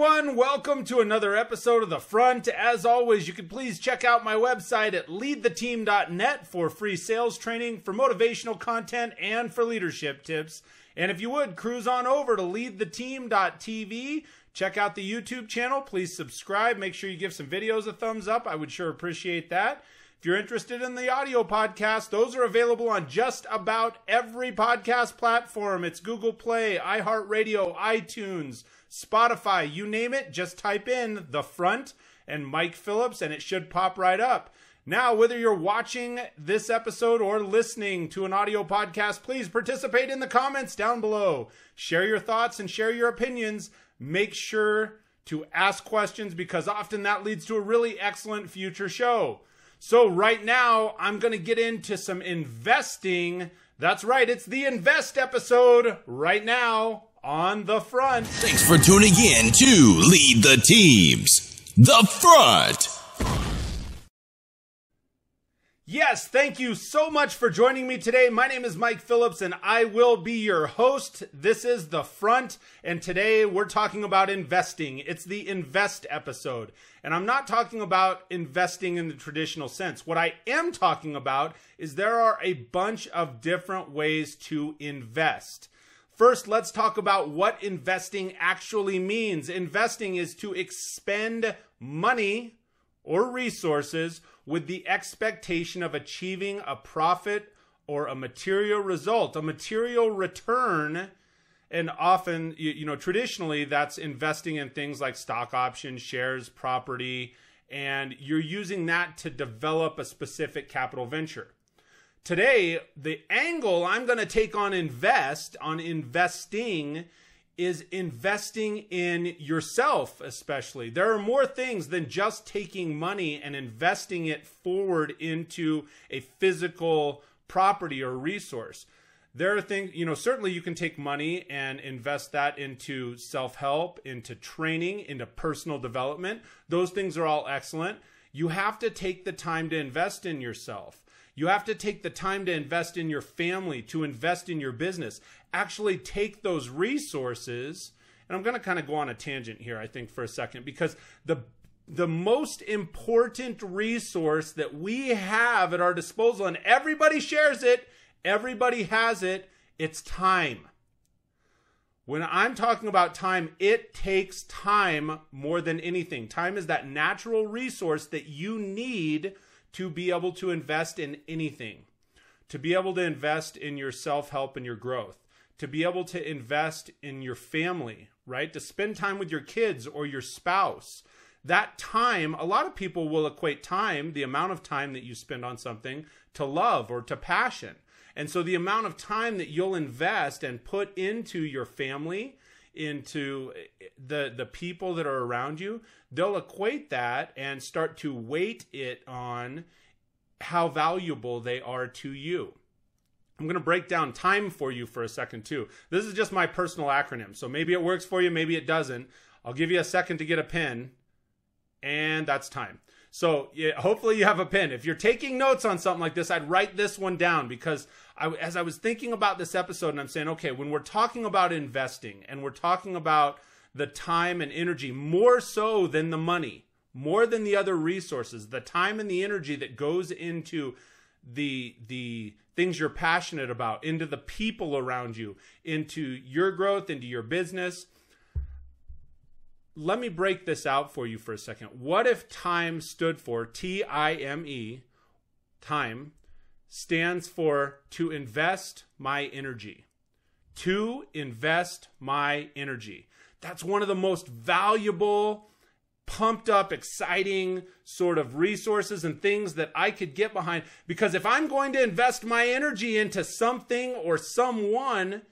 everyone, welcome to another episode of The Front. As always, you can please check out my website at leadtheteam.net for free sales training, for motivational content, and for leadership tips. And if you would, cruise on over to leadtheteam.tv. Check out the YouTube channel. Please subscribe. Make sure you give some videos a thumbs up. I would sure appreciate that. If you're interested in the audio podcast, those are available on just about every podcast platform. It's Google Play, iHeartRadio, iTunes, Spotify, you name it. Just type in The Front and Mike Phillips and it should pop right up. Now, whether you're watching this episode or listening to an audio podcast, please participate in the comments down below. Share your thoughts and share your opinions. Make sure to ask questions because often that leads to a really excellent future show. So right now, I'm going to get into some investing. That's right, it's the Invest episode right now on The Front. Thanks for tuning in to Lead the Teams, The Front. Yes, thank you so much for joining me today. My name is Mike Phillips and I will be your host. This is The Front and today we're talking about investing. It's the Invest episode. And I'm not talking about investing in the traditional sense. What I am talking about is there are a bunch of different ways to invest. First, let's talk about what investing actually means. Investing is to expend money or resources with the expectation of achieving a profit or a material result, a material return. And often, traditionally, that's investing in things like stock options, shares, property, and you're using that to develop a specific capital venture. Today, the angle I'm going to take on investing is investing in yourself, especially. There are more things than just taking money and investing it forward into a physical property or resource. There are things, certainly you can take money and invest that into self-help, into training, into personal development. Those things are all excellent. You have to take the time to invest in yourself. You have to take the time to invest in your family, to invest in your business. Actually take those resources, and I'm going to kind of go on a tangent here, I think, for a second, because the most important resource that we have at our disposal, and everybody shares it, everybody has it, it's time. When I'm talking about time, it takes time more than anything. Time is that natural resource that you need to be able to invest in anything, to be able to invest in your self-help and your growth, to be able to invest in your family, right? To spend time with your kids or your spouse. That time, a lot of people will equate time, the amount of time that you spend on something, to love or to passion. And so the amount of time that you'll invest and put into your family, into the people that are around you, they'll equate that and start to weight it on how valuable they are to you. I'm going to break down time for you for a second too. This is just my personal acronym, so maybe it works for you, maybe it doesn't. I'll give you a second to get a pen, and that's time. So hopefully you have a pen. If you're taking notes on something like this, I'd write this one down because as I was thinking about this episode and I'm saying, okay, when we're talking about investing and we're talking about the time and energy, more so than the money, more than the other resources, the time and the energy that goes into the things you're passionate about, into the people around you, into your growth, into your business. Let me break this out for you for a second. What if time stood for T-I-M-E, time, stands for to invest my energy. To invest my energy. That's one of the most valuable, pumped up, exciting sort of resources and things that I could get behind. Because if I'm going to invest my energy into something or someone,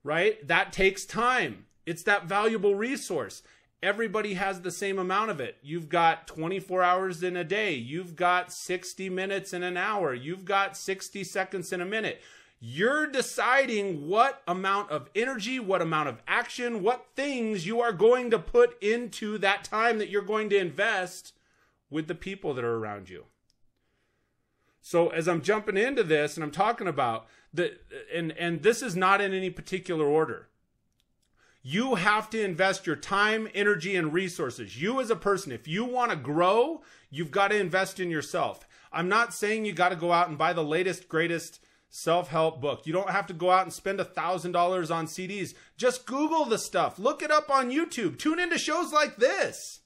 right, that takes time. It's that valuable resource. Everybody has the same amount of it. You've got 24 hours in a day. You've got 60 minutes in an hour. You've got 60 seconds in a minute. You're deciding what amount of energy, what amount of action, what things you are going to put into that time that you're going to invest with the people that are around you. So as I'm jumping into this and I'm talking about and this is not in any particular order. You have to invest your time, energy, and resources. You as a person, if you want to grow, you've got to invest in yourself. I'm not saying you got to go out and buy the latest, greatest self-help book. You don't have to go out and spend $1,000 on CDs. Just Google the stuff. Look it up on YouTube. Tune into shows like this.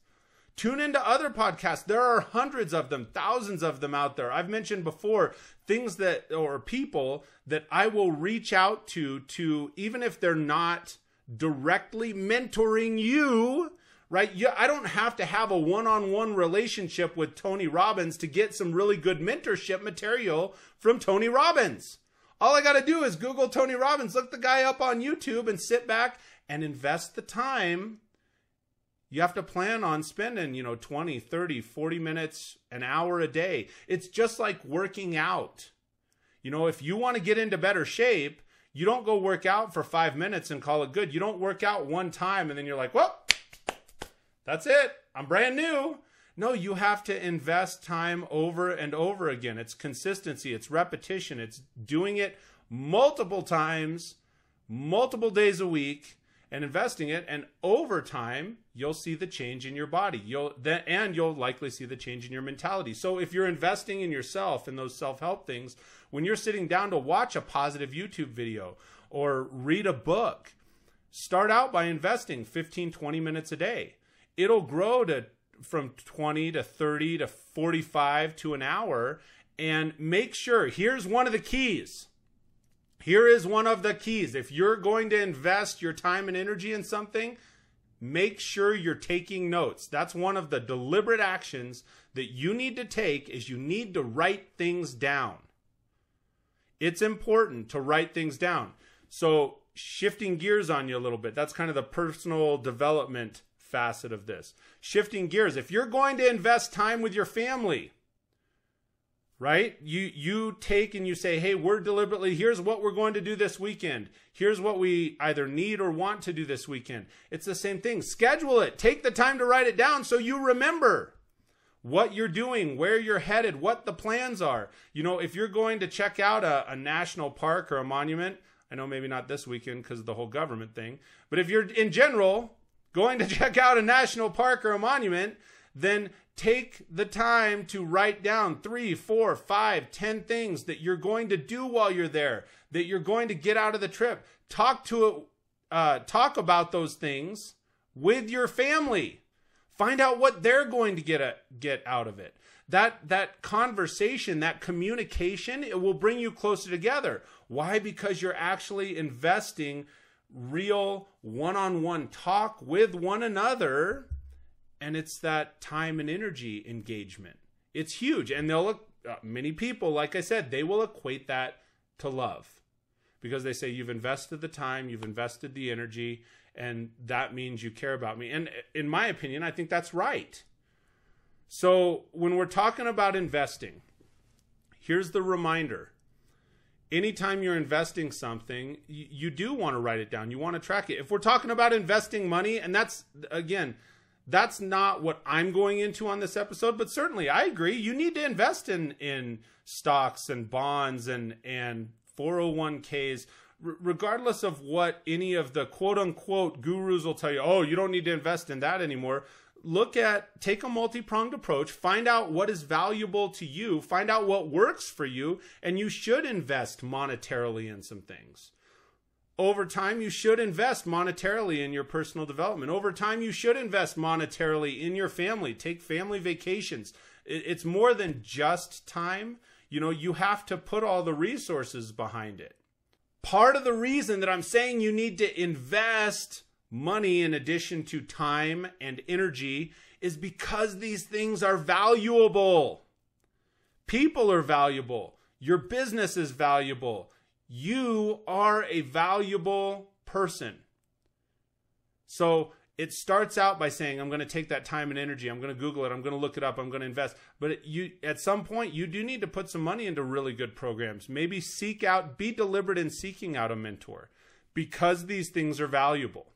Tune into other podcasts. There are hundreds of them, thousands of them out there. I've mentioned before things that, or people that I will reach out to even if they're not directly mentoring you, right? I don't have to have a one-on-one relationship with Tony Robbins to get some really good mentorship material from Tony Robbins. All I got to do is Google Tony Robbins, look the guy up on YouTube, and sit back and invest the time. You have to plan on spending, 20, 30, 40 minutes, an hour a day. It's just like working out. If you want to get into better shape, you don't go work out for 5 minutes and call it good. You don't work out one time and then you're like, well, that's it. I'm brand new. No, you have to invest time over and over again. It's consistency. It's repetition. It's doing it multiple times, multiple days a week, and investing it. And over time, you'll see the change in your body. You'll likely see the change in your mentality. So if you're investing in yourself and those self-help things, when you're sitting down to watch a positive YouTube video or read a book, start out by investing 15, 20 minutes a day. It'll grow from 20 to 30 to 45 to an hour. And make sure, here's one of the keys. Here is one of the keys. If you're going to invest your time and energy in something, make sure you're taking notes. That's one of the deliberate actions that you need to take, is you need to write things down. It's important to write things down. So shifting gears on you a little bit, that's kind of the personal development facet of this. Shifting gears. If you're going to invest time with your family, right? You take and you say, hey, here's what we're going to do this weekend. Here's what we either need or want to do this weekend. It's the same thing. Schedule it. Take the time to write it down so you remember what you're doing, where you're headed, what the plans are. If you're going to check out a national park or a monument, I know maybe not this weekend because of the whole government thing, but if you're in general going to check out a national park or a monument, then take the time to write down 3, 4, 5, 10 things that you're going to do while you're there, that you're going to get out of the trip. Talk about those things with your family. Find out what they're going to get out of it. That conversation, that communication, it will bring you closer together. Why? Because you're actually investing real one-on-one talk with one another. And it's that time and energy engagement. It's huge. And many people, like I said, they will equate that to love, because they say, you've invested the time, you've invested the energy, and that means you care about me. And in my opinion, I think that's right. So when we're talking about investing, here's the reminder. Anytime you're investing something, you do want to write it down. You want to track it. If we're talking about investing money, and that's not what I'm going into on this episode, but certainly I agree. You need to invest in stocks and bonds and 401ks, regardless of what any of the quote unquote gurus will tell you. Oh, you don't need to invest in that anymore. Take a multi-pronged approach, find out what is valuable to you, find out what works for you, and you should invest monetarily in some things. Over time, you should invest monetarily in your personal development. Over time, you should invest monetarily in your family. Take family vacations. It's more than just time. You have to put all the resources behind it. Part of the reason that I'm saying you need to invest money in addition to time and energy is because these things are valuable. People are valuable. Your business is valuable. You are a valuable person. So it starts out by saying, I'm going to take that time and energy. I'm going to Google it. I'm going to look it up. I'm going to invest. But at some point, you do need to put some money into really good programs. Maybe be deliberate in seeking out a mentor, because these things are valuable.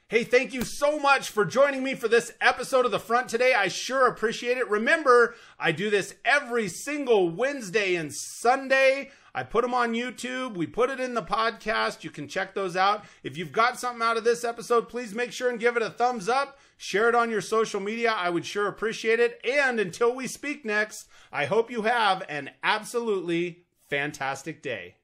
Hey, thank you so much for joining me for this episode of The Front today. I sure appreciate it. Remember, I do this every single Wednesday and Sunday. I put them on YouTube. We put it in the podcast. You can check those out. If you've got something out of this episode, please make sure and give it a thumbs up. Share it on your social media. I would sure appreciate it. And until we speak next, I hope you have an absolutely fantastic day.